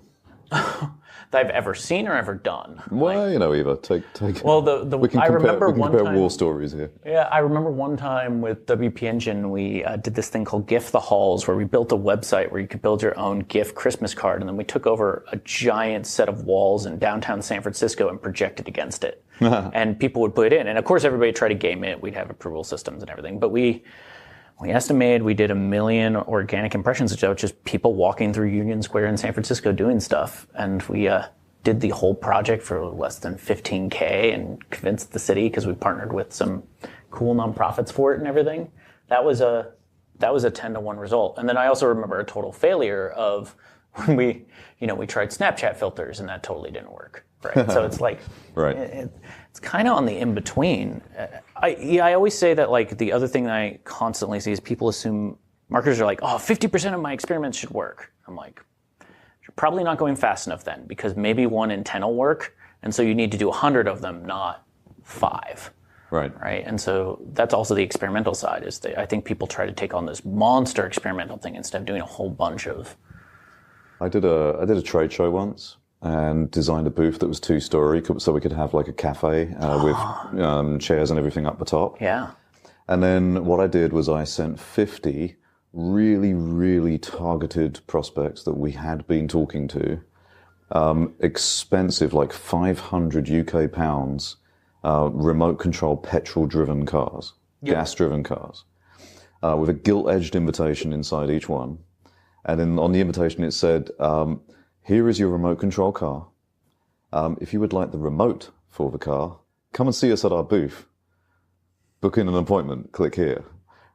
that I've ever seen or ever done. Well, either. Take. Well, I remember we can one compare time. war stories here. Yeah, I remember one time with WP Engine, we did this thing called GIF the Halls, where we built a website where you could build your own GIF Christmas card, and then we took over a giant set of walls in downtown San Francisco and projected against it. And people would put it in. And of course, everybody tried to game it. We'd have approval systems and everything. But we estimated we did 1 million organic impressions of that, just people walking through Union Square in San Francisco doing stuff. And we did the whole project for less than $15K and convinced the city, because we partnered with some cool nonprofits for it and everything. That was a 10-to-1 result. And then I also remember a total failure of when we tried Snapchat filters, and that totally didn't work. Right. So it's like, right. It's kind of on the in between. I always say that, like, the other thing that I constantly see is people assume marketers are like, 50% of my experiments should work. I'm like, you're probably not going fast enough then, because maybe 1 in 10 will work. And so you need to do 100 of them, not 5. Right. Right. And so that's also the experimental side. I think people try to take on this monster experimental thing instead of doing a whole bunch of. I did a trade show once and designed a booth that was 2-story, so we could have like a cafe with chairs and everything up the top. Yeah. And then what I did was I sent 50 really, really targeted prospects that we had been talking to, expensive, like 500 UK pounds, remote control petrol-driven cars, gas-driven cars, with a gilt-edged invitation inside each one. And then on the invitation it said, here is your remote control car. If you would like the remote for the car, come and see us at our booth. Book in an appointment, click here,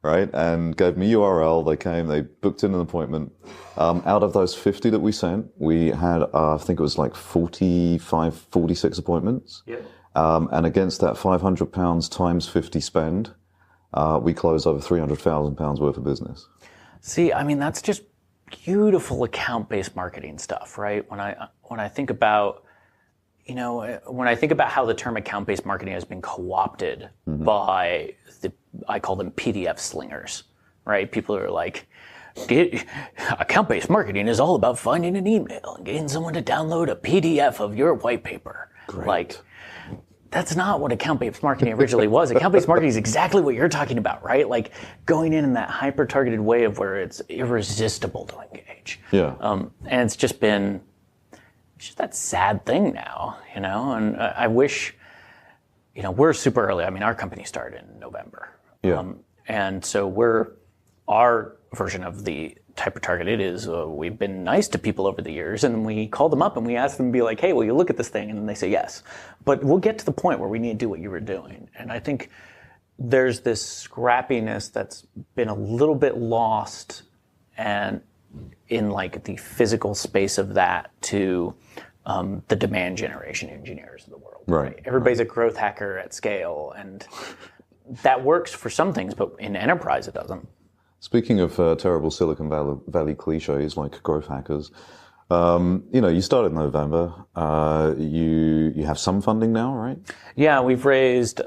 right? And gave me URL, they came, they booked in an appointment. Out of those 50 that we sent, we had, I think it was like 46 appointments. Yep. And against that £500 times 50 spend, we closed over £300,000 worth of business. See, I mean, that's just beautiful account-based marketing stuff, right? When I think about, when I think about how the term account-based marketing has been co-opted by I call them PDF slingers, right? People are like, account-based marketing is all about finding an email and getting someone to download a PDF of your white paper. Great. Like, that's not what account-based marketing originally was. Account-based marketing is exactly what you're talking about, right? Like going in that hyper-targeted way of where it's irresistible to engage. Yeah. And it's just that sad thing now, and I wish, we're super early. I mean, our company started in November. Yeah. And so our version of the type of targeted is we've been nice to people over the years, and we call them up and we ask them to be like, hey, will you look at this thing? And then they say yes. But we'll get to the point where we need to do what you were doing. And I think there's this scrappiness that's been a little bit lost and in like the physical space of that to the demand generation engineers of the world. Right. Everybody's a growth hacker at scale, and that works for some things, but in enterprise it doesn't. Speaking of terrible Silicon Valley cliches like growth hackers, you started in November. You have some funding now, right? Yeah, we've raised,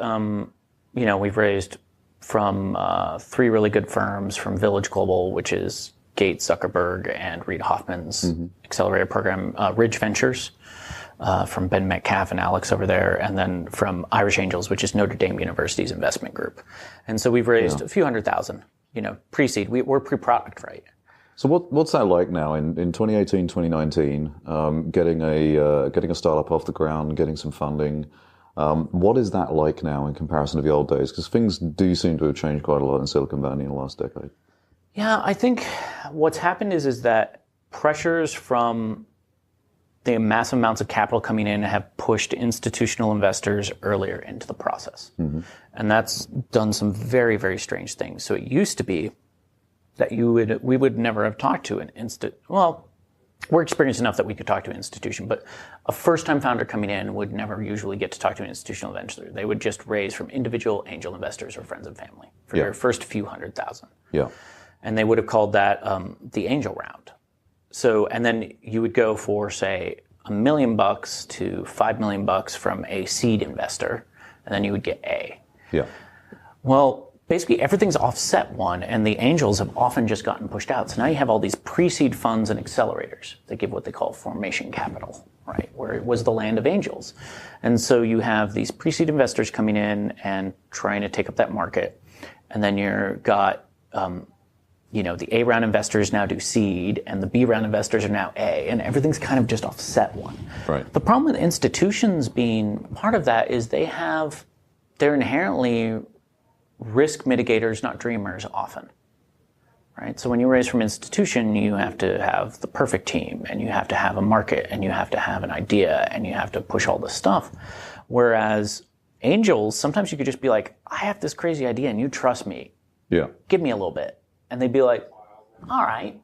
from 3 really good firms, from Village Global, which is Gates, Zuckerberg, and Reid Hoffman's accelerator program, Ridge Ventures, from Ben Metcalf and Alex over there, and then from Irish Angels, which is Notre Dame University's investment group. And so we've raised a few $100,000. Pre-seed. We're pre-product, right? So what's that like now in 2018, 2019, getting a startup off the ground, getting some funding? What is that like now in comparison to the old days? Because things do seem to have changed quite a lot in Silicon Valley in the last decade. Yeah, I think what's happened is that pressures from the massive amounts of capital coming in have pushed institutional investors earlier into the process. And that's done some very, very strange things. So it used to be that we would never have talked to we're experienced enough that we could talk to an institution, but a first-time founder coming in would never usually get to talk to an institutional investor. They would just raise from individual angel investors or friends and family for their first few $100,000. Yeah. And they would have called that the angel round. So, and then you would go for, say, $1 million to $5 million from a seed investor, and then you would get A. Yeah. Well, basically everything's offset one, and the angels have often just gotten pushed out. So now you have all these pre-seed funds and accelerators that give what they call formation capital, right? Where it was the land of angels. And so you have these pre-seed investors coming in and trying to take up that market. And then you've got, the A round investors now do seed, and the B round investors are now A, and everything's kind of just offset one. Right. The problem with institutions being part of that is they're inherently risk mitigators, not dreamers often, right? So when you raise from institution, you have to have the perfect team, and you have to have a market, and you have to have an idea, and you have to push all this stuff. Whereas angels, sometimes you could just be like, I have this crazy idea, and you trust me. Yeah. Give me a little bit. And they'd be like, all right.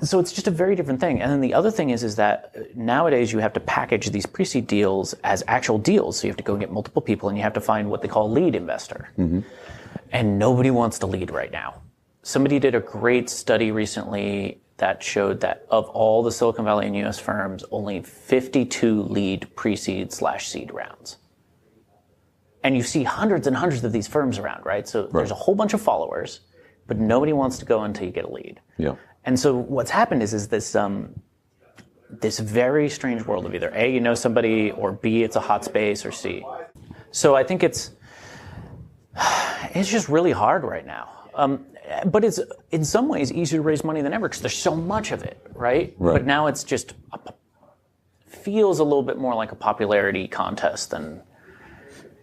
So it's just a very different thing. And then the other thing is that nowadays you have to package these pre-seed deals as actual deals. So you have to go and get multiple people, and you have to find what they call a lead investor. Mm-hmm. And nobody wants to lead right now. Somebody did a great study recently that showed that of all the Silicon Valley and US firms, only 52 lead pre-seed/seed rounds. And you see hundreds and hundreds of these firms around, right? So there's a whole bunch of followers, but nobody wants to go until you get a lead. Yeah. And so what's happened is this this very strange world of either A, you know somebody, or B, it's a hot space, or C. So I think it's just really hard right now. But it's in some ways easier to raise money than ever because there's so much of it, right? But now it's just feels a little bit more like a popularity contest than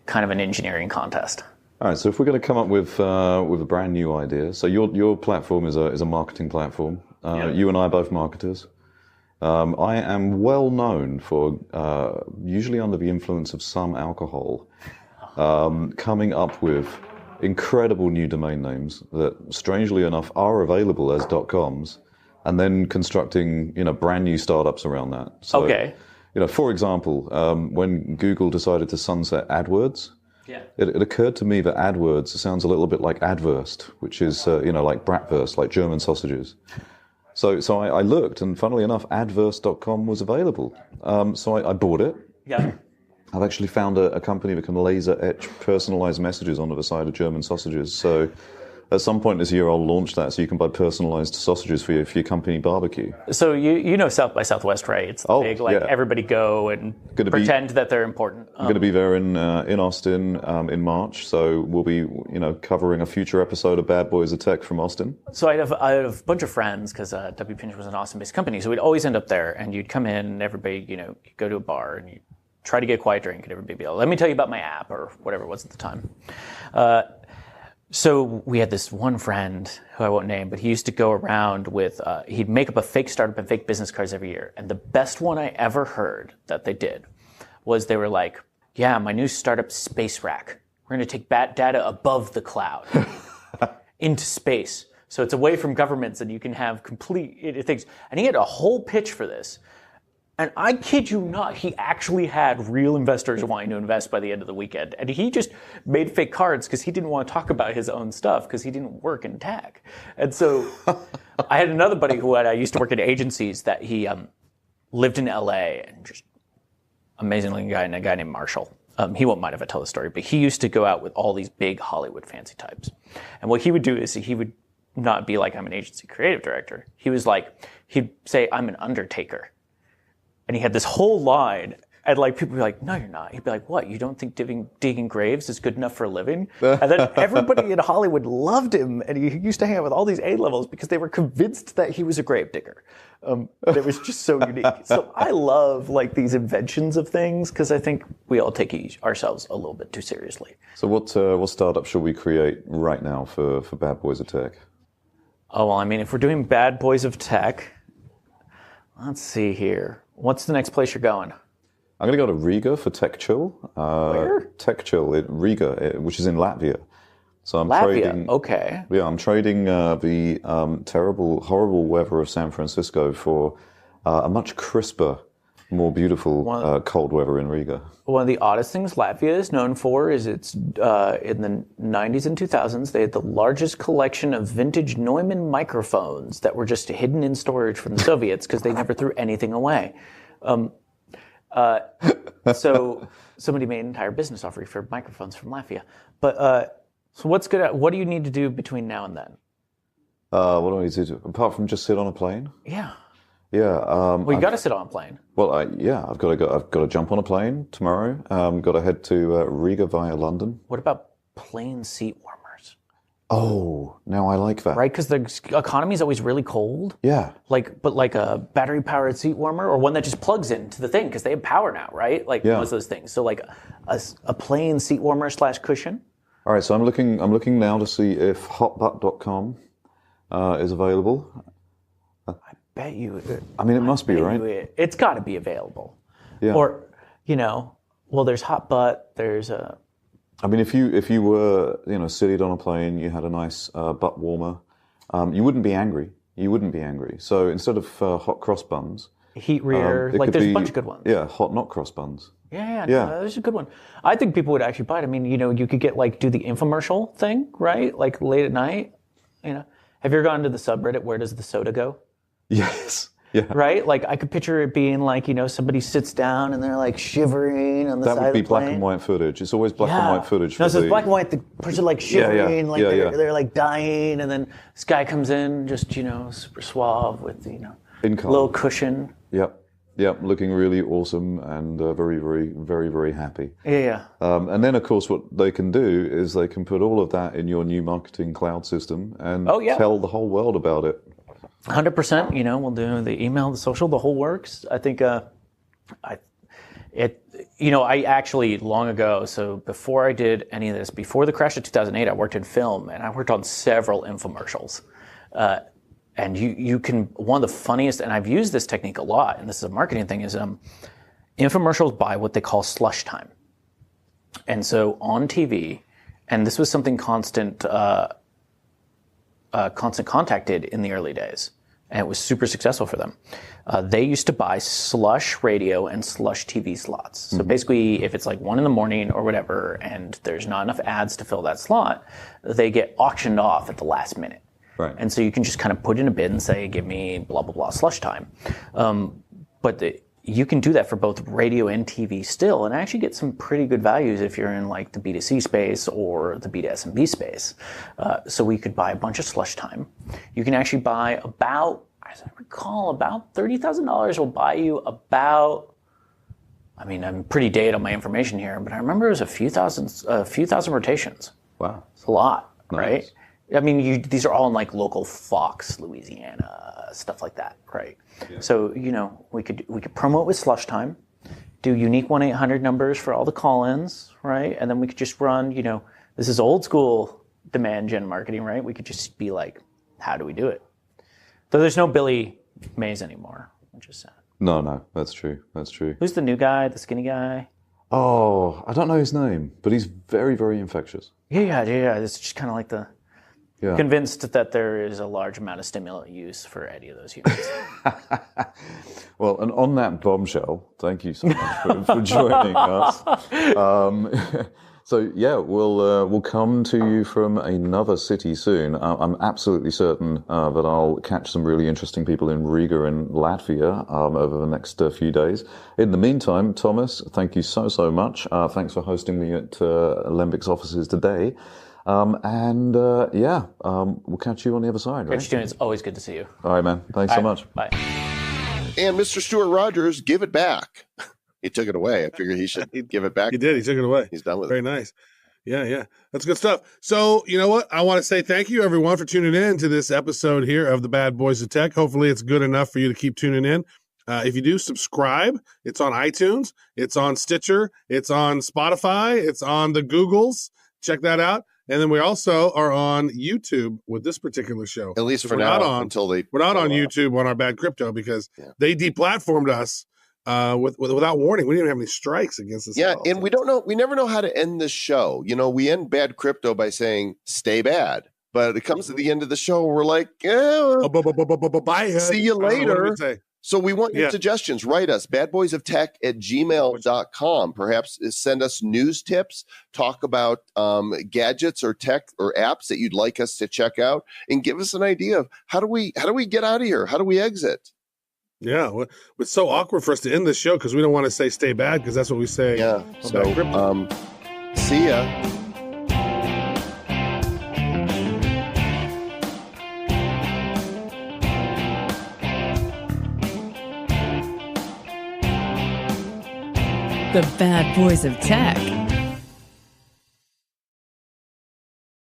kind of an engineering contest. All right, so if we're going to come up with a brand new idea, so your platform is a marketing platform. You and I are both marketers. I am well known for, usually under the influence of some alcohol, coming up with incredible new domain names that, strangely enough, are available as .coms, and then constructing brand new startups around that. So, for example, when Google decided to sunset AdWords. Yeah. It occurred to me that AdWords sounds a little bit like Adwurst, which is, like bratwurst, like German sausages. So I looked, and funnily enough, adverse.com was available. So I bought it. Yeah. I've actually found a company that can laser etch personalized messages onto the side of German sausages. So at some point this year, I'll launch that so you can buy personalized sausages for your company barbecue. So you know South by Southwest, right? It's big, everybody go and pretend that they're important. I'm going to be there in Austin in March, so we'll be covering a future episode of Bad Boys of Tech from Austin. So I have a bunch of friends because W. Pinch was an Austin-based company, so we'd always end up there, and you'd come in, and everybody, you'd go to a bar, and you try to get a quiet drink, and everybody would be like, let me tell you about my app, or whatever it was at the time. So we had this one friend who I won't name, but he used to go around with, he'd make up a fake startup and fake business cards every year. And the best one I ever heard that they did was they were like, yeah, my new startup, Space Rack. We're going to take data above the cloud into space. So it's away from governments and you can have complete things. And he had a whole pitch for this. And I kid you not, he actually had real investors wanting to invest by the end of the weekend. And he just made fake cards because he didn't want to talk about his own stuff because he didn't work in tech. And so I had another buddy who I used to work at agencies that he lived in LA, and just amazing looking guy, and a guy named Marshall. He won't mind if I tell the story, but he used to go out with all these big Hollywood fancy types. And what he would do is he would not be like, I'm an agency creative director. He was like, he'd say, I'm an undertaker. And he had this whole line, and people would be like, no, you're not. He'd be like, what, you don't think digging graves is good enough for a living? And then everybody in Hollywood loved him, and he used to hang out with all these A-levels because they were convinced that he was a grave digger. It was just so unique. So I love these inventions of things because I think we all take ourselves a little bit too seriously. So what startup should we create right now for Bad Boys of Tech? Oh, well, I mean, if we're doing Bad Boys of Tech, let's see here. What's the next place you're going? I'm going to go to Riga for Tech Chill. Where? Tech Chill in Riga, which is in Latvia. So I'm trading. Okay. Yeah, I'm trading the terrible, horrible weather of San Francisco for a much crisper, more beautiful cold weather in Riga. One of the oddest things Latvia is known for is it's in the 90s and 2000s, they had the largest collection of vintage Neumann microphones that were just hidden in storage from the Soviets because they never threw anything away. So somebody made an entire business offer for microphones from Latvia. But So what's good at, what do you need to do between now and then? What do I need to do? Apart from just sit on a plane? Yeah. Yeah. Well, you got to sit on a plane. Well, I've got to jump on a plane tomorrow. Got to head to Riga via London. What about plane seat warmers? Oh, now I like that. Right, because the economy is always really cold. Yeah. But like a battery-powered seat warmer, or one that just plugs into the thing, because they have power now, right? Like most of those things. So like a plain seat warmer / cushion. All right, so I'm looking now to see if hotbutt.com is available. Bet you. I mean, it must be, right? It's got to be available. Yeah. Or, well, there's hot butt. There's a. I mean, if you were seated on a plane, you had a nice butt warmer, you wouldn't be angry. So instead of hot cross buns, heat rear, there's a bunch of good ones. Yeah, hot not cross buns. Yeah. There's a good one. I think people would actually buy it. I mean, you could get do the infomercial thing, right? Like late at night. Have you ever gone to the subreddit, where does the soda go? Yes. Yeah. Right? Like I could picture it being somebody sits down and they're like shivering on the side of the plane. That would be black and white footage. It's always black and white footage. No, so it's black and white. The person shivering, they're like dying, and then this guy comes in just super suave with little cushion. Yep, looking really awesome and very, very, very, very happy. Yeah. And then, of course, what they can do is they can put all of that in your new marketing cloud system and tell the whole world about it. 100%. We'll do the email, the social, the whole works. I think I actually long ago, so before I did any of this, before the crash of 2008, I worked in film and I worked on several infomercials. And you can, one of the funniest, and I've used this technique a lot, and this is a marketing thing, is infomercials buy what they call slush time. And so on TV, and this was something Constant Contact did in the early days, and it was super successful for them. They used to buy slush radio and slush TV slots. So basically, if it's 1 a.m. or whatever, and there's not enough ads to fill that slot, they get auctioned off at the last minute. Right. And so you can just kind of put in a bid and say, give me blah, blah, blah slush time. You can do that for both radio and TV still, and actually get some pretty good values if you're in the B2C space or the B2SMB space. So we could buy a bunch of slush time. You can actually buy about, as I recall, about $30,000 will buy you about, I'm pretty dated on my information here, but I remember it was a few thousand rotations. Wow. It's a lot, Nice. right? These are all in local Fox, Louisiana, stuff like that, right? Yeah. So we could promote with slush time, do unique 1-800 numbers for all the call-ins, right? And then we could just run, this is old school demand gen marketing, right? We could just be how do we do it? Though there's no Billy Mays anymore, which is sad. No, that's true. Who's the new guy, the skinny guy? Oh, I don't know his name, but he's very, very infectious. Yeah. It's just kind of convinced that there is a large amount of stimulant use for any of those units. Well, and on that bombshell, thank you so much for joining us. So yeah, we'll come to you from another city soon. I'm absolutely certain that I'll catch some really interesting people in Riga and Latvia over the next few days. In the meantime, Thomas, thank you so much. Thanks for hosting me at Lembic's offices today. We'll catch you on the other side, right? It's always good to see you. All right, man. Thanks so much. Bye. And Mr. Stewart Rogers, give it back. He took it away. I figured he should give it back. He did. He took it away. He's done with Very it. Very nice. Yeah. That's good stuff. So, you know what? I want to say thank you, everyone, for tuning in to this episode here of the Bad Boys of Tech. Hopefully it's good enough for you to keep tuning in. If you do, subscribe. It's on iTunes. It's on Stitcher. It's on Spotify. It's on the Googles. Check that out. And then we also are on YouTube with this particular show. At least for now, until they... We're not on YouTube on our Bad Crypto because they deplatformed us without warning. We didn't have any strikes against us. Yeah, and we don't know. We never know how to end this show. We end Bad Crypto by saying, stay bad. But it comes to the end of the show, we're like, bye. See you later. So we want your suggestions. Write us, badboysoftech@gmail.com. Perhaps send us news tips, talk about gadgets or tech or apps that you'd like us to check out, and give us an idea of how do we get out of here? How do we exit? Yeah, it's so awkward for us to end this show because we don't want to say stay bad because that's what we say. Yeah, so see ya. The bad boys of tech.